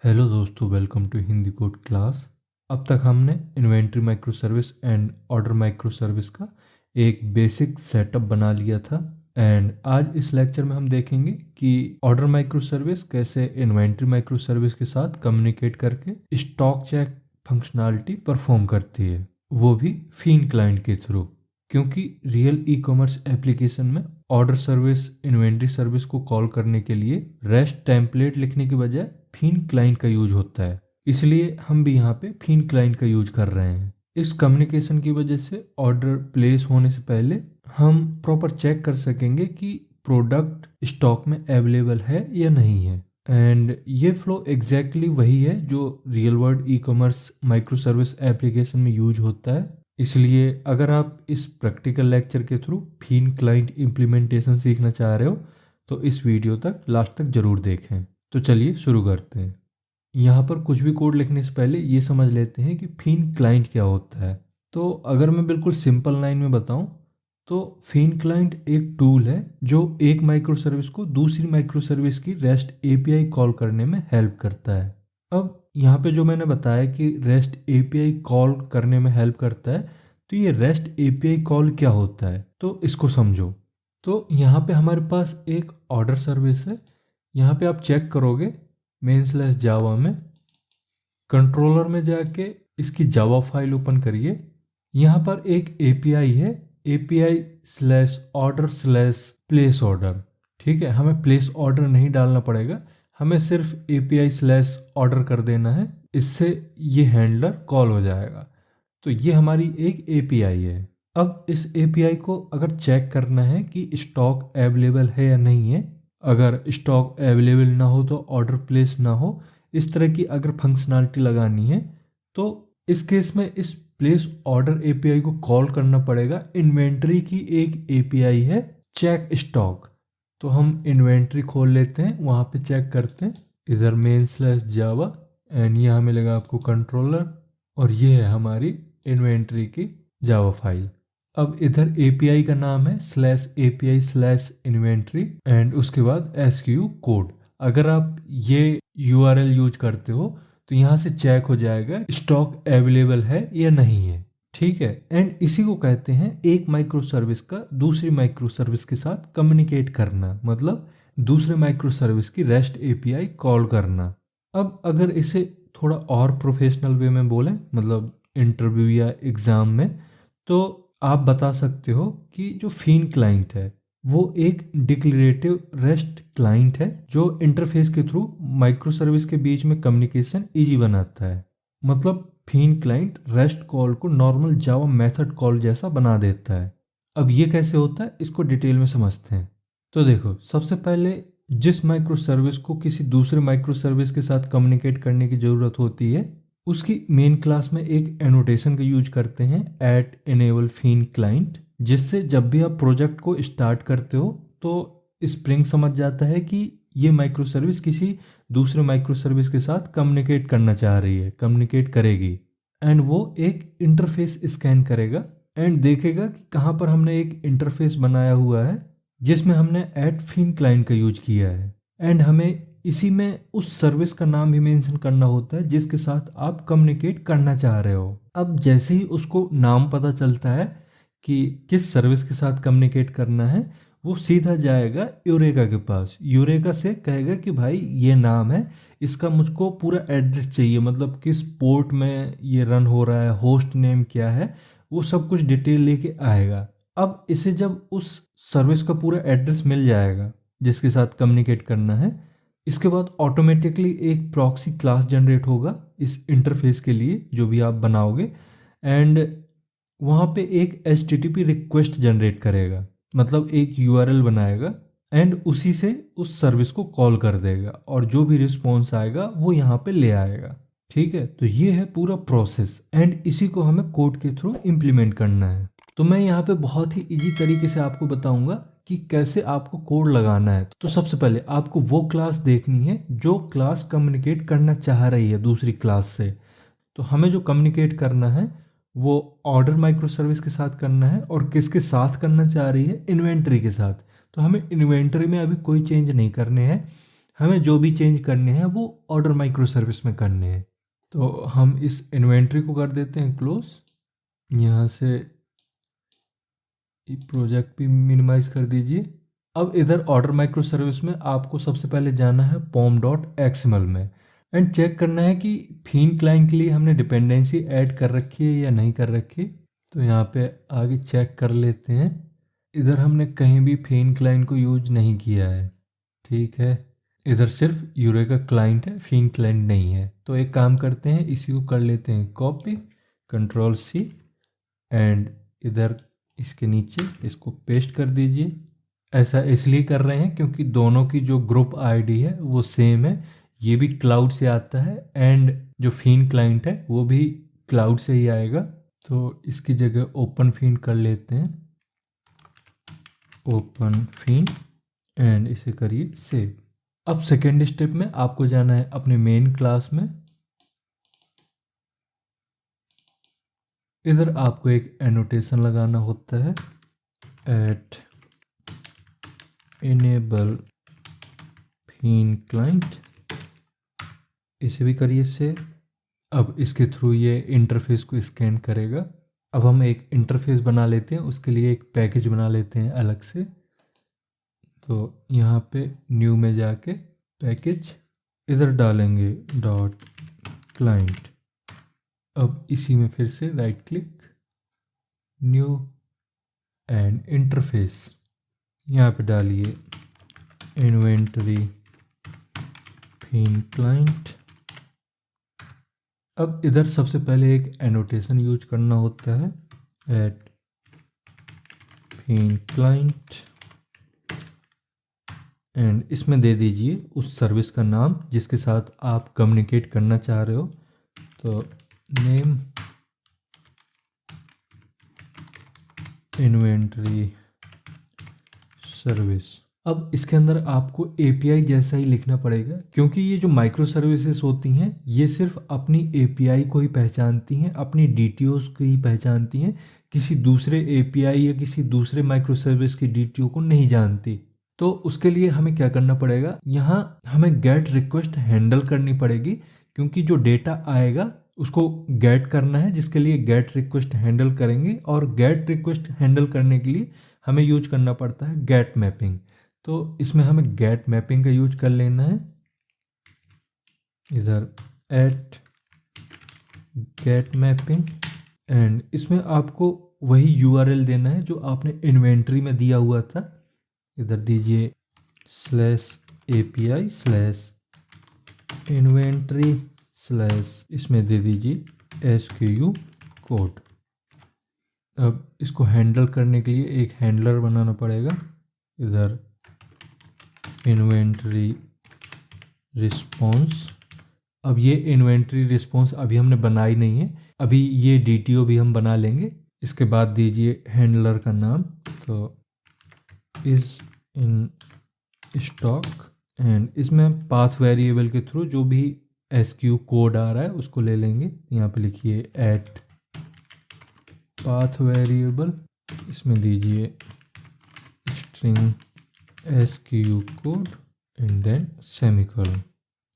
Hello दोस्तों, welcome to Hindi code class. अब तक हमने inventory micro service and order micro service का एक बेसिक सेटअप बना लिया था। एंड आज इस लेक्चर में हम देखेंगे कि ऑर्डर माइक्रो सर्विस कैसे इन्वेंट्री माइक्रो सर्विस के साथ कम्युनिकेट करके स्टॉक चेक फंक्शनैलिटी परफॉर्म करती है, वो भी फीन क्लाइंट के थ्रू। क्योंकि रियल ई कॉमर्स एप्लीकेशन में ऑर्डर सर्विस इन्वेंट्री सर्विस को कॉल करने के लिए रेस्ट टेम्पलेट लिखने के बजाय फीन क्लाइंट का यूज होता है, इसलिए हम भी यहाँ पे फीन क्लाइंट का यूज कर रहे हैं। इस कम्युनिकेशन की वजह से ऑर्डर प्लेस होने से पहले हम प्रॉपर चेक कर सकेंगे कि प्रोडक्ट स्टॉक में अवेलेबल है या नहीं है। एंड ये फ्लो एग्जैक्टली वही है जो real world e commerce micro service application में यूज होता है। इसलिए अगर आप इस प्रैक्टिकल लेक्चर के थ्रू फीन क्लाइंट इम्प्लीमेंटेशन सीखना चाह रहे हो तो इस वीडियो तक लास्ट तक जरूर देखें। तो चलिए शुरू करते हैं। यहाँ पर कुछ भी कोड लिखने से पहले ये समझ लेते हैं कि फीन क्लाइंट क्या होता है। तो अगर मैं बिल्कुल सिंपल लाइन में बताऊं तो फीन क्लाइंट एक टूल है जो एक माइक्रो सर्विस को दूसरी माइक्रो सर्विस की रेस्ट एपीआई कॉल करने में हेल्प करता है। अब यहाँ पे जो मैंने बताया कि रेस्ट एपीआई कॉल करने में हेल्प करता है, तो ये रेस्ट एपीआई कॉल क्या होता है तो इसको समझो। तो यहाँ पे हमारे पास एक ऑर्डर सर्विस है। यहाँ पे आप चेक करोगे main/java में कंट्रोलर में जाके इसकी जावा फाइल ओपन करिए। यहाँ पर एक एपीआई है API/order/place order। ठीक है, हमें प्लेस ऑर्डर नहीं डालना पड़ेगा, हमें सिर्फ API/order कर देना है, इससे ये हैंडलर कॉल हो जाएगा। तो ये हमारी एक एपीआई है। अब इस एपीआई को अगर चेक करना है कि स्टॉक अवेलेबल है या नहीं है, अगर स्टॉक अवेलेबल ना हो तो ऑर्डर प्लेस ना हो, इस तरह की अगर फंक्शनैलिटी लगानी है तो इस केस में इस प्लेस ऑर्डर एपीआई को कॉल करना पड़ेगा। इन्वेंट्री की एक एपीआई है चेक स्टॉक। तो हम इन्वेंट्री खोल लेते हैं, वहाँ पे चेक करते हैं, इधर main/java एंड यहाँ मिलेगा आपको कंट्रोलर और ये है हमारी इन्वेंट्री की जावा फाइल। अब इधर एपीआई का नाम है /API/inventory एंड उसके बाद SKU कोड। अगर आप ये URL यूज करते हो तो यहाँ से चेक हो जाएगा स्टॉक अवेलेबल है या नहीं है। ठीक है, एंड इसी को कहते हैं एक माइक्रो सर्विस का दूसरी माइक्रो सर्विस के साथ कम्युनिकेट करना, मतलब दूसरे माइक्रो सर्विस की रेस्ट एपीआई कॉल करना। अब अगर इसे थोड़ा और प्रोफेशनल वे में बोलें, मतलब इंटरव्यू या एग्जाम में, तो आप बता सकते हो कि जो फीन क्लाइंट है वो एक डिक्लेरेटिव रेस्ट क्लाइंट है जो इंटरफेस के थ्रू माइक्रो सर्विस के बीच में कम्युनिकेशन इजी बनाता है। मतलब फीन क्लाइंट रेस्ट कॉल को नॉर्मल जावा मेथड कॉल जैसा बना देता है। अब ये कैसे होता है इसको डिटेल में समझते हैं। तो देखो, सबसे पहले जिस माइक्रो सर्विस को किसी दूसरे माइक्रो सर्विस के साथ कम्युनिकेट करने की जरूरत होती है, उसकी मेन क्लास में एक एनोटेशन का यूज करते हैं @enable_feen_client, जिससे जब भी आप प्रोजेक्ट को स्टार्ट करते हो तो स्प्रिंग समझ जाता है कि ये माइक्रो सर्विस किसी दूसरे माइक्रो सर्विस के साथ कम्युनिकेट करना चाह रही है, कम्युनिकेट करेगी। एंड वो एक इंटरफेस स्कैन करेगा एंड देखेगा कि कहाँ पर हमने एक इंटरफेस बनाया हुआ है जिसमें हमने @feen_client का यूज किया है। एंड हमें इसी में उस सर्विस का नाम भी मेंशन करना होता है जिसके साथ आप कम्युनिकेट करना चाह रहे हो। अब जैसे ही उसको नाम पता चलता है कि किस सर्विस के साथ कम्युनिकेट करना है, वो सीधा जाएगा यूरेका के पास। यूरेका से कहेगा कि भाई ये नाम है, इसका मुझको पूरा एड्रेस चाहिए, मतलब किस पोर्ट में ये रन हो रहा है, होस्ट नेम क्या है, वो सब कुछ डिटेल लेके आएगा। अब इसे जब उस सर्विस का पूरा एड्रेस मिल जाएगा जिसके साथ कम्युनिकेट करना है, इसके बाद ऑटोमेटिकली एक प्रॉक्सी क्लास जनरेट होगा इस इंटरफेस के लिए जो भी आप बनाओगे, एंड वहाँ पे एक HTTP रिक्वेस्ट जनरेट करेगा, मतलब एक URL बनाएगा एंड उसी से उस सर्विस को कॉल कर देगा और जो भी रिस्पॉन्स आएगा वो यहाँ पे ले आएगा। ठीक है, तो ये है पूरा प्रोसेस एंड इसी को हमें कोड के थ्रू इम्प्लीमेंट करना है। तो मैं यहाँ पे बहुत ही इजी तरीके से आपको बताऊंगा कि कैसे आपको कोड लगाना है। तो सबसे पहले आपको वो क्लास देखनी है जो क्लास कम्युनिकेट करना चाह रही है दूसरी क्लास से। तो हमें जो कम्युनिकेट करना है वो ऑर्डर माइक्रो सर्विस के साथ करना है, और किसके साथ करना चाह रही है, इन्वेंट्री के साथ। तो हमें इन्वेंट्री में अभी कोई चेंज नहीं करने हैं, हमें जो भी चेंज करने हैं वो ऑर्डर माइक्रो सर्विस में करने हैं। तो हम इस इन्वेंट्री को कर देते हैं क्लोज। यहाँ से प्रोजेक्ट भी मिनिमाइज कर दीजिए। अब इधर ऑर्डर माइक्रो सर्विस में आपको सबसे पहले जाना है pom.xml में एंड चेक करना है कि फीन क्लाइंट के लिए हमने डिपेंडेंसी ऐड कर रखी है या नहीं कर रखी। तो यहाँ पे आगे चेक कर लेते हैं। इधर हमने कहीं भी फीन क्लाइंट को यूज नहीं किया है, ठीक है। इधर सिर्फ यूरेका क्लाइंट है, फीन क्लाइंट नहीं है। तो एक काम करते हैं, इसी को कर लेते हैं कॉपी, Ctrl+C एंड इधर इसके नीचे इसको पेस्ट कर दीजिए। ऐसा इसलिए कर रहे हैं क्योंकि दोनों की जो ग्रुप आईडी है वो सेम है। ये भी क्लाउड से आता है एंड जो फीन क्लाइंट है वो भी क्लाउड से ही आएगा। तो इसकी जगह ओपन फीन कर लेते हैं, ओपन फीन एंड इसे करिए सेव। अब सेकेंड स्टेप में आपको जाना है अपने मेन क्लास में। इधर आपको एक एनोटेशन लगाना होता है, एट इनेबल फीन क्लाइंट, इसे भी करिए सेव। अब इसके थ्रू ये इंटरफेस को स्कैन करेगा। अब हम एक इंटरफेस बना लेते हैं, उसके लिए एक पैकेज बना लेते हैं अलग से। तो यहाँ पे न्यू में जाके पैकेज इधर डालेंगे डॉट क्लाइंट। अब इसी में फिर से right click, new and interface, यहाँ पे डालिए इन्वेंटरी फीन क्लाइंट। अब इधर सबसे पहले एक एनोटेशन यूज करना होता है, एट फीन क्लाइंट एंड इसमें दे दीजिए उस सर्विस का नाम जिसके साथ आप कम्युनिकेट करना चाह रहे हो। तो नेम इन्वेंटरी सर्विस। अब इसके अंदर आपको एपीआई जैसा ही लिखना पड़ेगा क्योंकि ये जो माइक्रो सर्विसेज होती हैं ये सिर्फ अपनी एपीआई को ही पहचानती हैं, अपनी डीटीओस को ही पहचानती हैं, किसी दूसरे एपीआई या किसी दूसरे माइक्रो सर्विस की डीटीओ को नहीं जानती। तो उसके लिए हमें क्या करना पड़ेगा, यहाँ हमें गेट रिक्वेस्ट हैंडल करनी पड़ेगी क्योंकि जो डेटा आएगा उसको गेट करना है, जिसके लिए गेट रिक्वेस्ट हैंडल करेंगे। और गेट रिक्वेस्ट हैंडल करने के लिए हमें यूज करना पड़ता है गेट मैपिंग। तो इसमें हमें गेट मैपिंग का यूज कर लेना है। इधर एट गेट मैपिंग एंड इसमें आपको वही यूआरएल देना है जो आपने इन्वेंट्री में दिया हुआ था। इधर दीजिए /API/इन्वेंट्री/ इसमें दे दीजिए SKU कोड। अब इसको हैंडल करने के लिए एक हैंडलर बनाना पड़ेगा। इधर इन्वेंट्री रिस्पॉन्स। अब ये इन्वेंट्री रिस्पॉन्स अभी हमने बनाई नहीं है, अभी ये डीटीओ भी हम बना लेंगे। इसके बाद दीजिए हैंडलर का नाम, तो इज इन स्टॉक एंड इसमें पाथ वेरिएबल के थ्रू जो भी SKU कोड आ रहा है उसको ले लेंगे। यहाँ पे लिखिए एट पाथ वेरिएबल, इसमें दीजिए string SKU code and then semicolon.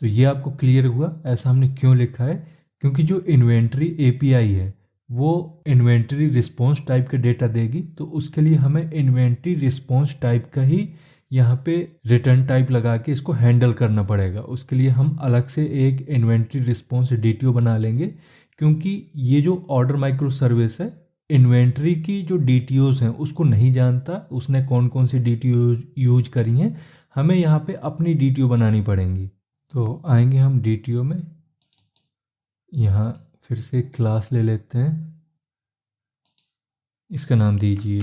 तो ये आपको क्लियर हुआ ऐसा हमने क्यों लिखा है, क्योंकि जो इन्वेंट्री API है वो इन्वेंट्री रिस्पॉन्स टाइप का डेटा देगी। तो उसके लिए हमें इन्वेंट्री रिस्पॉन्स टाइप का ही यहाँ पे रिटर्न टाइप लगा के इसको हैंडल करना पड़ेगा। उसके लिए हम अलग से एक इन्वेंट्री रिस्पॉन्स DTO बना लेंगे, क्योंकि ये जो ऑर्डर माइक्रो सर्विस है इन्वेंट्री की जो DTOs हैं उसको नहीं जानता, उसने कौन कौन सी DTO यूज करी हैं। हमें यहाँ पे अपनी DTO बनानी पड़ेंगी। तो आएंगे हम DTO में, यहाँ फिर से क्लास ले लेते हैं, इसका नाम दीजिए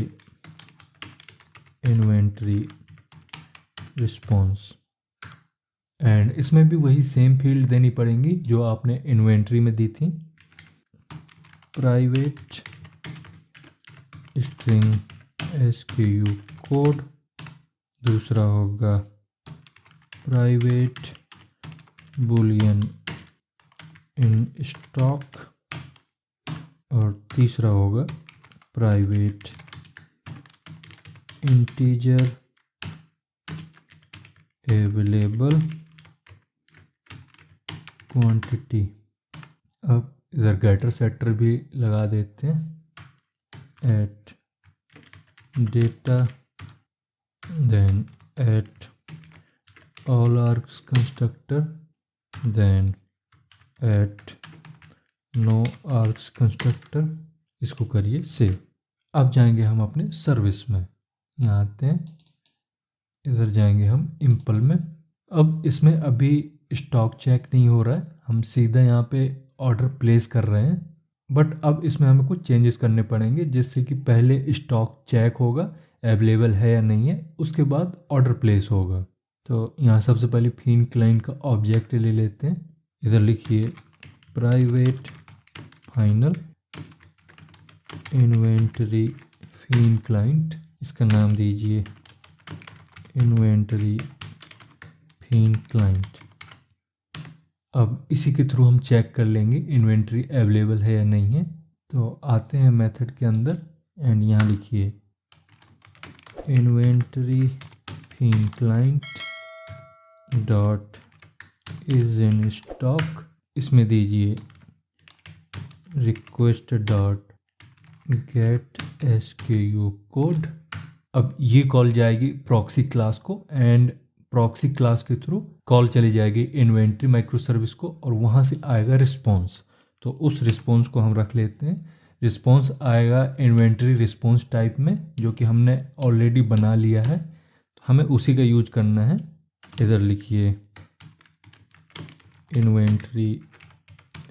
इन्वेंट्री रिस्पॉन्स एंड इसमें भी वही सेम फील्ड देनी पड़ेंगी जो आपने इन्वेंट्री में दी थी। प्राइवेट स्ट्रिंग SKU कोड, दूसरा होगा प्राइवेट बूलियन इन स्टॉक और तीसरा होगा प्राइवेट इंटीजर अवेलेबल क्वांटिटी। अब इधर गेटर सेटर भी लगा देते हैं, at data, then at all args constructor, then at no args constructor. इसको करिए सेव। अब जाएंगे हम अपने सर्विस में, यहाँ आते हैं, इधर जाएंगे हम इम्पल में। अब इसमें अभी स्टॉक चेक नहीं हो रहा है, हम सीधा यहाँ पे ऑर्डर प्लेस कर रहे हैं, बट अब इसमें हमें कुछ चेंजेस करने पड़ेंगे, जिससे कि पहले स्टॉक चेक होगा अवेलेबल है या नहीं है, उसके बाद ऑर्डर प्लेस होगा। तो यहाँ सबसे पहले फिन क्लाइंट का ऑब्जेक्ट ले लेते हैं, इधर लिखिए private final inventory feign client, इसका नाम दीजिए इन्वेंटरी फिन क्लाइंट। अब इसी के थ्रू हम चेक कर लेंगे इन्वेंटरी अवेलेबल है या नहीं है। तो आते हैं मेथड के अंदर एंड यहाँ लिखिए inventory feign client dot is in stock, इसमें दीजिए request dot get SKU code. अब ये कॉल जाएगी प्रॉक्सी क्लास को एंड प्रॉक्सी क्लास के थ्रू कॉल चली जाएगी इन्वेंटरी माइक्रो सर्विस को और वहाँ से आएगा रिस्पॉन्स। तो उस रिस्पॉन्स को हम रख लेते हैं, रिस्पॉन्स आएगा इन्वेंटरी रिस्पॉन्स टाइप में, जो कि हमने ऑलरेडी बना लिया है, तो हमें उसी का यूज करना है। इधर लिखिए इन्वेंटरी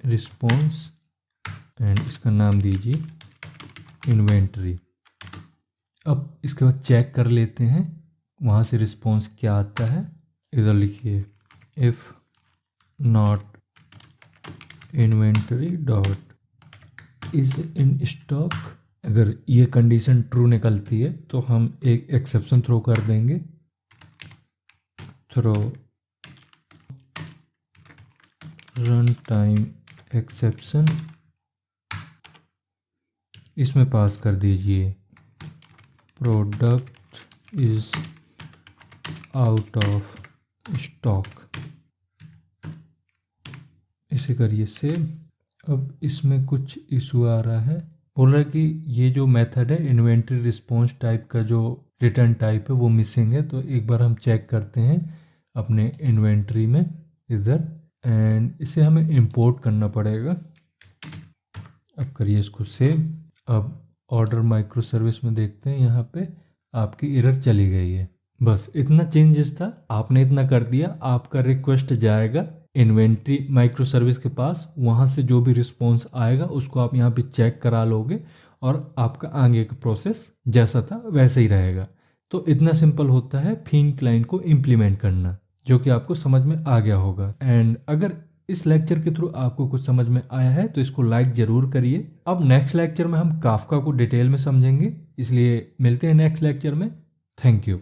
रिस्पॉन्स एंड इसका नाम दीजिए इन्वेंटरी। अब इसके बाद चेक कर लेते हैं वहाँ से रिस्पॉन्स क्या आता है। इधर लिखिए if not inventory dot is in stock. अगर ये कंडीशन ट्रू निकलती है तो हम एक एक्सेप्शन थ्रो कर देंगे, थ्रो रन टाइम एक्सेप्शन, इसमें पास कर दीजिए product is out of stock, इसे करिए सेव। अब इसमें कुछ इशू आ रहा है, बोल रहा है कि ये जो मेथड है इन्वेंटरी रिस्पॉन्स टाइप का जो रिटर्न टाइप है वो मिसिंग है। तो एक बार हम चेक करते हैं अपने इन्वेंटरी में इधर, एंड इसे हमें इंपोर्ट करना पड़ेगा। अब करिए इसको सेव। अब ऑर्डर माइक्रो सर्विस में देखते हैं, यहाँ पे आपकी एरर चली गई है। बस इतना चेंजेस था, आपने इतना कर दिया, आपका रिक्वेस्ट जाएगा इन्वेंटरी माइक्रो सर्विस के पास, वहाँ से जो भी रिस्पॉन्स आएगा उसको आप यहाँ पे चेक करा लोगे और आपका आगे का प्रोसेस जैसा था वैसे ही रहेगा। तो इतना सिंपल होता है फिन क्लाइंट को इम्प्लीमेंट करना, जो कि आपको समझ में आ गया होगा। एंड अगर इस लेक्चर के थ्रू आपको कुछ समझ में आया है तो इसको लाइक ज़रूर करिए। अब नेक्स्ट लेक्चर में हम काफका को डिटेल में समझेंगे, इसलिए मिलते हैं नेक्स्ट लेक्चर में। Thank you.